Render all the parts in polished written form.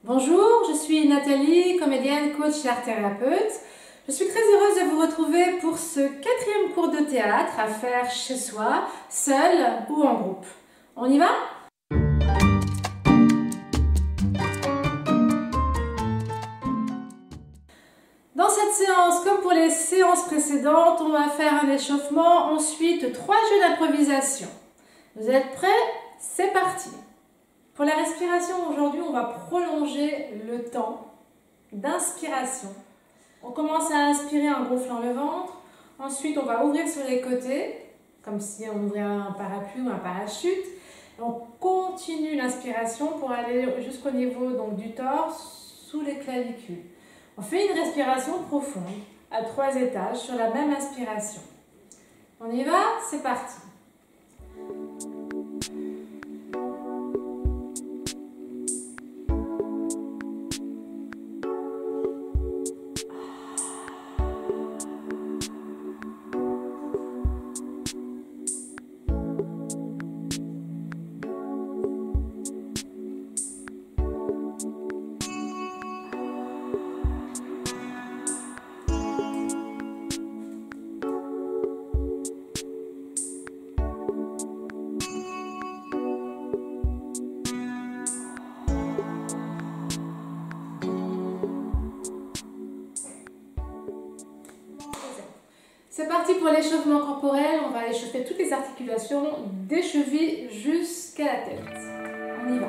Bonjour, je suis Nathalie, comédienne, coach et art thérapeute. Je suis très heureuse de vous retrouver pour ce 4e cours de théâtre à faire chez soi, seul ou en groupe. On y va? Dans cette séance, comme pour les séances précédentes, on va faire un échauffement, ensuite 3 jeux d'improvisation. Vous êtes prêts? C'est parti! Pour la respiration, aujourd'hui, on va prolonger le temps d'inspiration. On commence à inspirer en gonflant le ventre. Ensuite, on va ouvrir sur les côtés, comme si on ouvrait un parapluie ou un parachute. On continue l'inspiration pour aller jusqu'au niveau donc, du torse, sous les clavicules. On fait une respiration profonde à 3 étages sur la même inspiration. On y va? C'est parti. C'est parti pour l'échauffement corporel. On va échauffer toutes les articulations des chevilles jusqu'à la tête. On y va.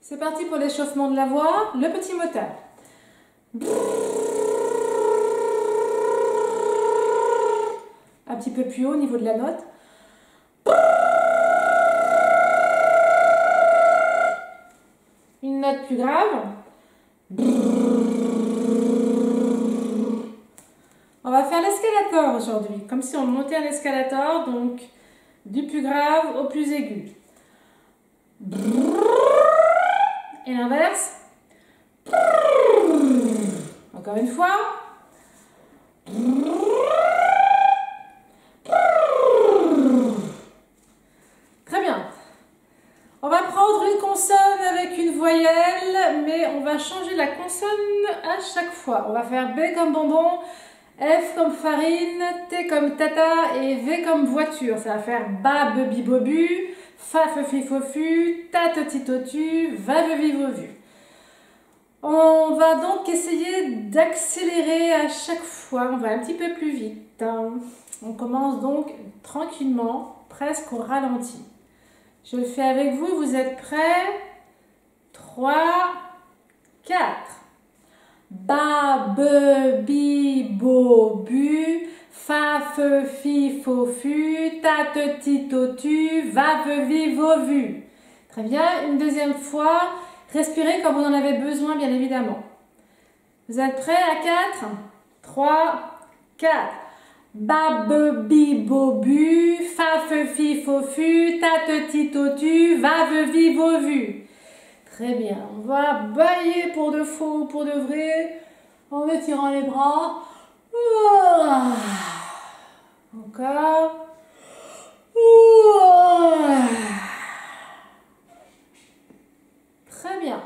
C'est parti pour l'échauffement de la voix, le petit moteur. Un petit peu plus haut au niveau de la note. Une note plus grave. On va faire l'escalator aujourd'hui, comme si on montait un escalator, donc du plus grave au plus aigu. Et l'inverse. Encore une fois. Très bien. On va prendre une consonne avec une voyelle, mais on va changer la consonne à chaque fois. On va faire B comme bonbon, F comme farine, T comme tata et V comme voiture. Ça va faire ba, bebi, bobu, fa, fe, fi, fo, fu, ta, te, ti, to, tu, va, ve, vi, vo, vu. On va donc essayer d'accélérer à chaque fois, on va un petit peu plus vite. On commence donc tranquillement, presque au ralenti. Je le fais avec vous, vous êtes prêts? 3, 4. Ba, be, bi, bo, bu, fa, fe, fi, fo, fu, ta, te, ti, to, tu, va, ve, vi, vo, vu. Très bien, une deuxième fois. Respirez quand vous en avez besoin, bien évidemment. Vous êtes prêts à 4, 3, 4. Ba, be, bi, bo, bu, fa, fe, fi, fo, fu, ta, te, ti, to, tu, va, ve, vi, vo, vu. Très bien. On va bailler pour de faux, pour de vrai, en étirant les bras. Encore. Très bien.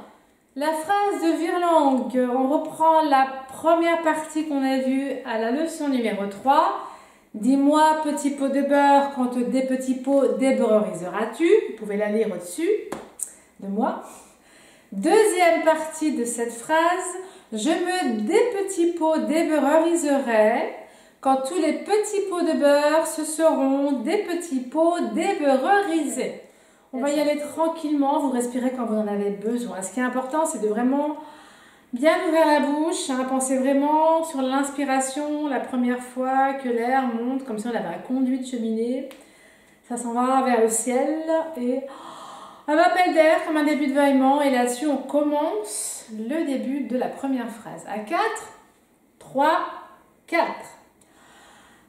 La phrase de Virlang, on reprend la première partie qu'on a vue à la leçon numéro 3. Dis-moi, petit pot de beurre, quand des petits pots débeurriseras-tu? Vous pouvez la lire au-dessus de moi. Deuxième partie de cette phrase, je me des petits pots débeurriserai quand tous les petits pots de beurre se seront des petits pots débeurrisés. On va y aller tranquillement, vous respirez quand vous en avez besoin. Ce qui est important, c'est de vraiment bien ouvrir la bouche. Pensez vraiment sur l'inspiration, la première fois que l'air monte, comme si on avait un conduit de cheminée. Ça s'en va vers le ciel et un appel d'air comme un début de vaillement. Et là-dessus, on commence le début de la première phrase. À 4, 3, 4.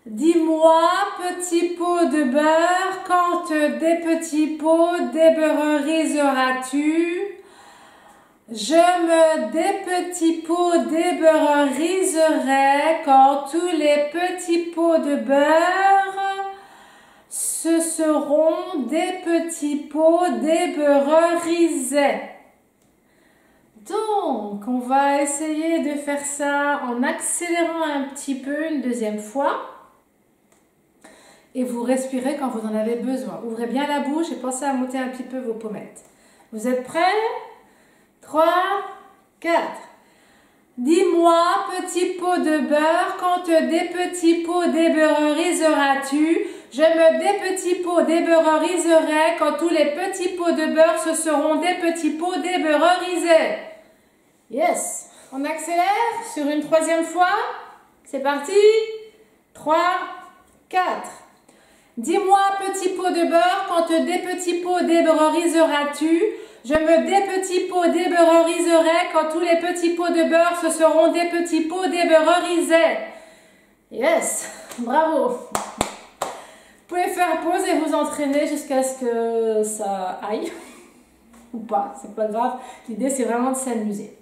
Dis-moi, petit pot de beurre, quand des petits pots débeurriseras-tu? Je me des petits pots débeurriserai quand tous les petits pots de beurre ce seront des petits pots débeurrisés. Donc, on va essayer de faire ça en accélérant un petit peu une deuxième fois. Et vous respirez quand vous en avez besoin. Ouvrez bien la bouche et pensez à monter un petit peu vos pommettes. Vous êtes prêts? 3, 4. Dis-moi, petit pot de beurre, quand des petits pots débeurriseras-tu? Je me des petits pots débeurriserai quand tous les petits pots de beurre ce seront des petits pots débeurrisés. Yes. On accélère sur une troisième fois. C'est parti. 3, 4. Dis-moi, petit pot de beurre, quand des petits pots débeurriseras-tu? Je me des petits pots débeurriserai quand tous les petits pots de beurre ce seront des petits pots débeurrisés. Yes, bravo. Vous pouvez faire pause et vous entraîner jusqu'à ce que ça aille. Ou pas, c'est pas grave. L'idée, c'est vraiment de s'amuser.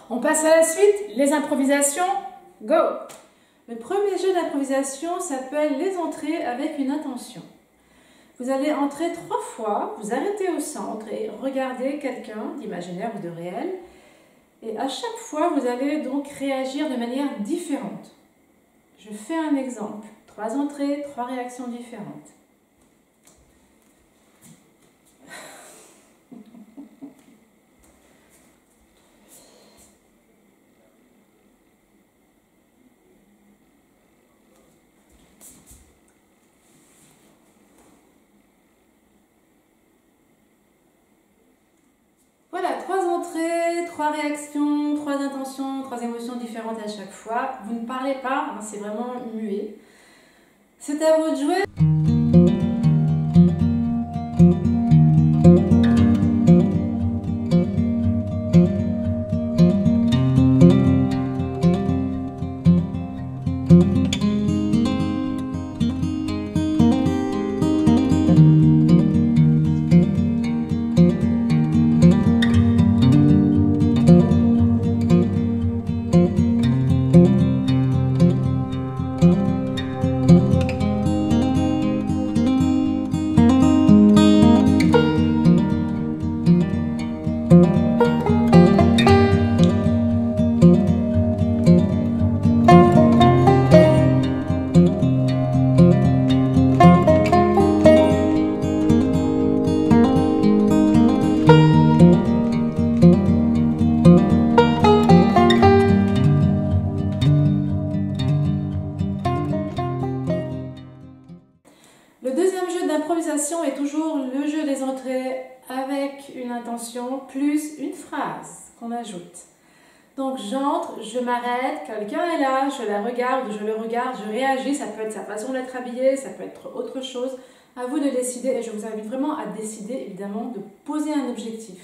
On passe à la suite, les improvisations. Go! Le premier jeu d'improvisation s'appelle les entrées avec une intention. Vous allez entrer 3 fois, vous arrêtez au centre et regardez quelqu'un d'imaginaire ou de réel. Et à chaque fois, vous allez donc réagir de manière différente. Je fais un exemple. 3 entrées, 3 réactions différentes. Voilà, 3 entrées, 3 réactions, 3 intentions, 3 émotions différentes à chaque fois. Vous ne parlez pas, hein, c'est vraiment muet. C'est à vous de jouer. conversation est toujours le jeu des entrées avec une intention plus une phrase qu'on ajoute. Donc j'entre, je m'arrête, quelqu'un est là, je la regarde, je le regarde, je réagis, ça peut être sa façon d'être habillée, ça peut être autre chose. À vous de décider et je vous invite vraiment à décider évidemment de poser un objectif.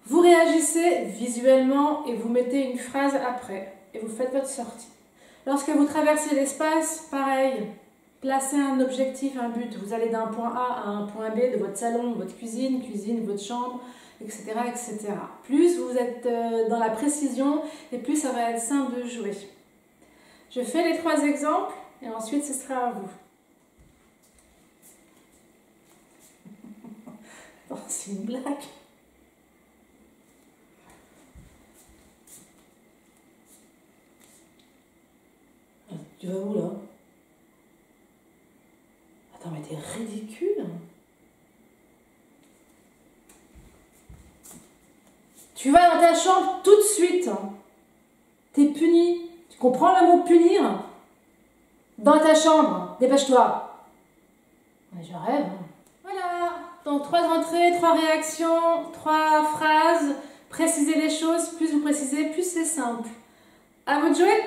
Vous réagissez visuellement et vous mettez une phrase après et vous faites votre sortie. Lorsque vous traversez l'espace, pareil, placez un objectif, un but. Vous allez d'un point A à un point B de votre salon, votre cuisine, votre chambre, etc., etc. Plus vous êtes dans la précision et plus ça va être simple de jouer. Je fais les 3 exemples et ensuite ce sera à vous. Oh, c'est une blague. Tu vas où là? Attends, mais t'es ridicule. Tu vas dans ta chambre tout de suite. T'es puni. Tu comprends le mot punir? Dans ta chambre. Dépêche-toi. Je rêve. Voilà. Donc 3 entrées, 3 réactions, 3 phrases. Précisez les choses. Plus vous précisez, plus c'est simple. À vous de jouer.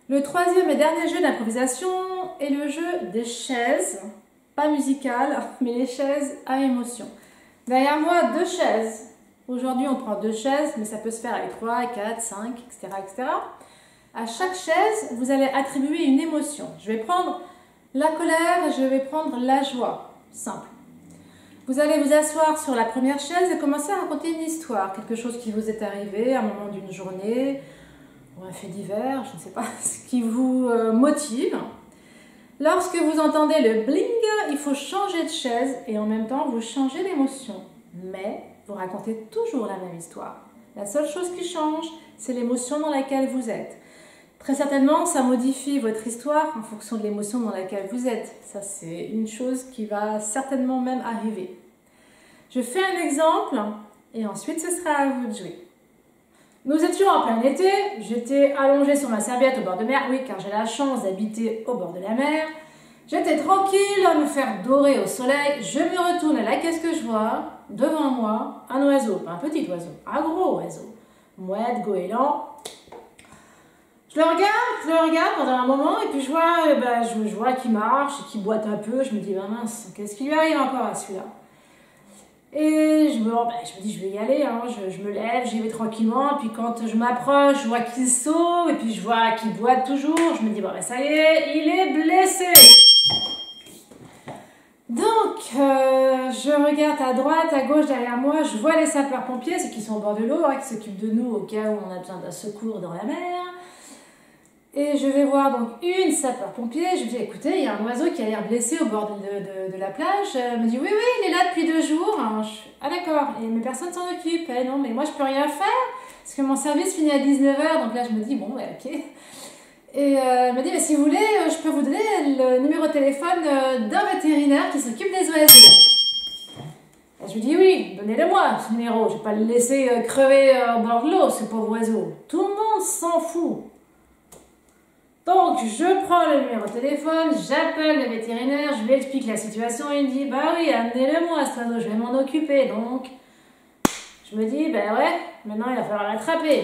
Le 3e et dernier jeu d'improvisation est le jeu des chaises, pas musicales, mais les chaises à émotion. Derrière moi, 2 chaises. Aujourd'hui, on prend 2 chaises, mais ça peut se faire avec 3, 4, 5, etc., etc. À chaque chaise, vous allez attribuer une émotion. Je vais prendre la colère et je vais prendre la joie. Simple. Vous allez vous asseoir sur la première chaise et commencer à raconter une histoire, quelque chose qui vous est arrivé à un moment d'une journée, ou un fait divers, je ne sais pas, ce qui vous motive. Lorsque vous entendez le bling, il faut changer de chaise et en même temps vous changez d'émotion. Mais vous racontez toujours la même histoire. La seule chose qui change, c'est l'émotion dans laquelle vous êtes. Très certainement, ça modifie votre histoire en fonction de l'émotion dans laquelle vous êtes. Ça, c'est une chose qui va certainement même arriver. Je fais un exemple et ensuite ce sera à vous de jouer. Nous étions en plein été, j'étais allongée sur ma serviette au bord de mer, oui car j'ai la chance d'habiter au bord de la mer. J'étais tranquille à me faire dorer au soleil, je me retourne et là qu'est-ce que je vois? Devant moi, un oiseau, pas un petit oiseau, un gros oiseau, mouette, goéland. Je le regarde pendant un moment et puis je vois qu'il marche et qu'il boite un peu, je me dis bah mince, qu'est-ce qui lui arrive encore à celui-là? Et je me dis, je vais y aller, hein. Je me lève, j'y vais tranquillement, puis quand je m'approche, je vois qu'il sauve, et puis je vois qu'il boite toujours, je me dis, bon, ben, ça y est, il est blessé. Donc, je regarde à droite, à gauche, derrière moi, je vois les sapeurs-pompiers, ceux qui sont au bord de l'eau, hein, qui s'occupent de nous au cas où on a besoin d'un secours dans la mer. Et je vais voir donc une sapeur-pompier, je lui dis écoutez, il y a un oiseau qui a l'air blessé au bord de la plage. Elle me dit oui, il est là depuis 2 jours. Ah d'accord, et mais personne s'en occupe. Non, mais moi je peux rien faire, parce que mon service finit à 19 h, donc là je me dis bon, ok. Et elle me dit mais si vous voulez, je peux vous donner le numéro de téléphone d'un vétérinaire qui s'occupe des oiseaux. Et je lui dis oui, donnez-le-moi ce numéro, je ne vais pas le laisser crever au bord de l'eau, ce pauvre oiseau. Tout le monde s'en fout. Donc, je prends le numéro de téléphone, j'appelle le vétérinaire, je lui explique la situation, il me dit, bah oui, amenez-le-moi, cet oiseau, je vais m'en occuper. Donc, je me dis, bah ouais, maintenant il va falloir l'attraper.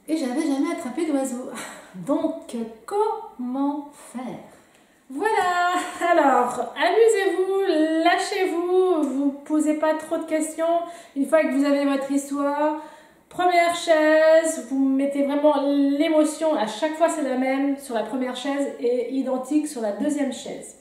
Et j'avais jamais attrapé d'oiseau. Donc, comment faire? Voilà, alors amusez-vous, lâchez-vous, vous posez pas trop de questions. Une fois que vous avez votre histoire, première chaise, vous mettez vraiment l'émotion, à chaque fois c'est la même sur la première chaise et identique sur la deuxième chaise.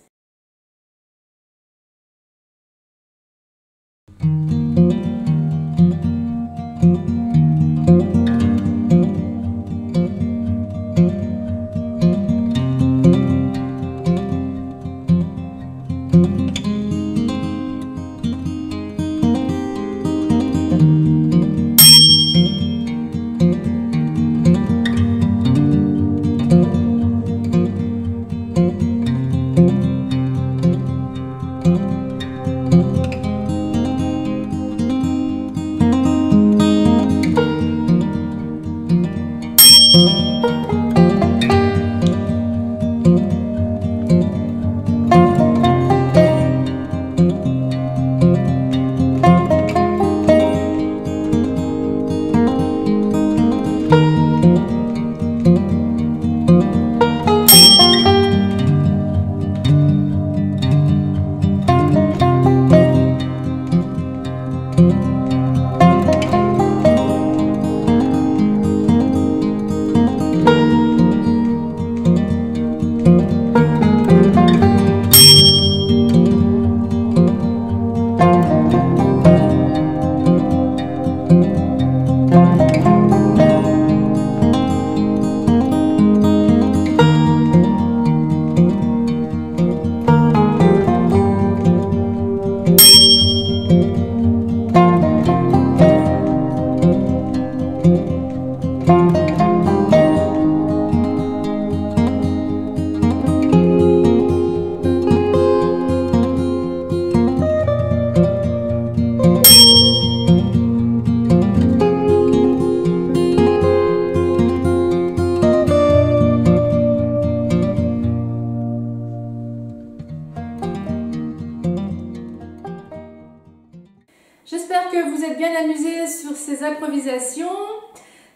J'espère que vous êtes bien amusés sur ces improvisations.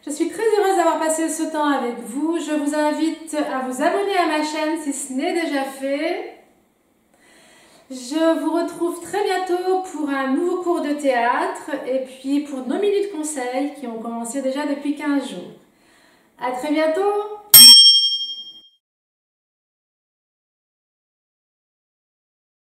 Je suis très heureuse d'avoir passé ce temps avec vous. Je vous invite à vous abonner à ma chaîne si ce n'est déjà fait. Je vous retrouve très bientôt pour un nouveau cours de théâtre et puis pour nos minutes conseils qui ont commencé déjà depuis 15 jours. À très bientôt!